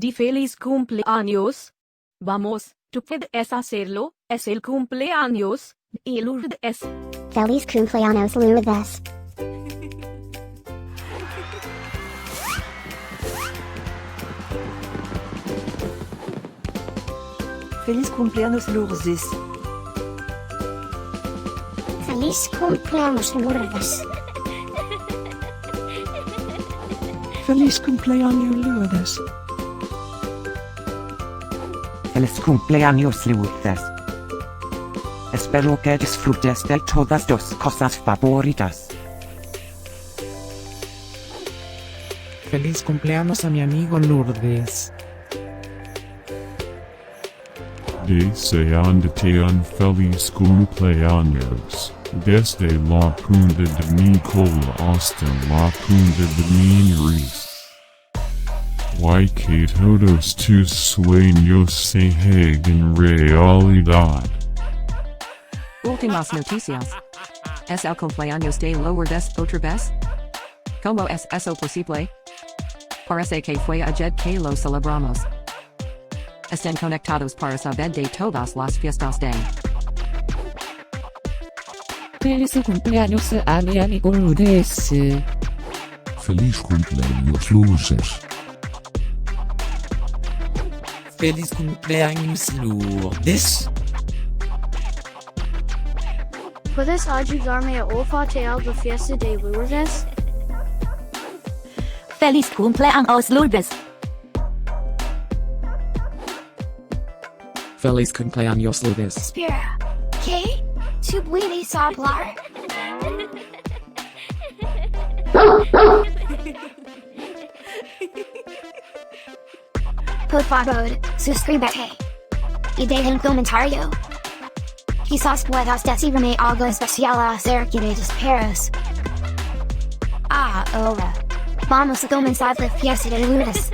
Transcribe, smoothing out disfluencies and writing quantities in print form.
di feliz cumpleaños. Vamos, tú puedes hacerlo, es el cumpleaños de Lourdes. Feliz Cumpleaños Lourdes. Feliz Cumpleaños Lourdes. Feliz Cumpleaños Lourdes. Feliz Cumpleaños Lourdes. Feliz Cumpleaños Lourdes. Espero que disfrutes de todas tus cosas favoritas. Feliz cumpleaños a mi amigo Lourdes. Deseándote un feliz cumpleaños, desde la punta de mi cola hasta la punta de mi nariz. Que todos tus sueños se hagan realidad. Últimas noticias. Es el cumpleaños de Lourdes otra vez? ¿Cómo es eso posible? Parece que fue ayer que lo celebramos. Estén conectados para saber de todas las fiestas de. Feliz cumpleaños a mi amigo Lourdes. Feliz cumpleaños Lourdes. Feliz cumpleaños Lourdes. ¿Puedes ayudarme a olfatear la fiesta de Lourdes? Feliz cumpleaños Lourdes. Feliz cumpleaños Lourdes. Espera, ¿qué? ¿Tú puedes hablar? Por favor, suscríbete. Y deja un comentario. Quizás puedas decirme algo especial acerca de tus perros. Ahora, vamos a comenzar la fiesta de Lourdes.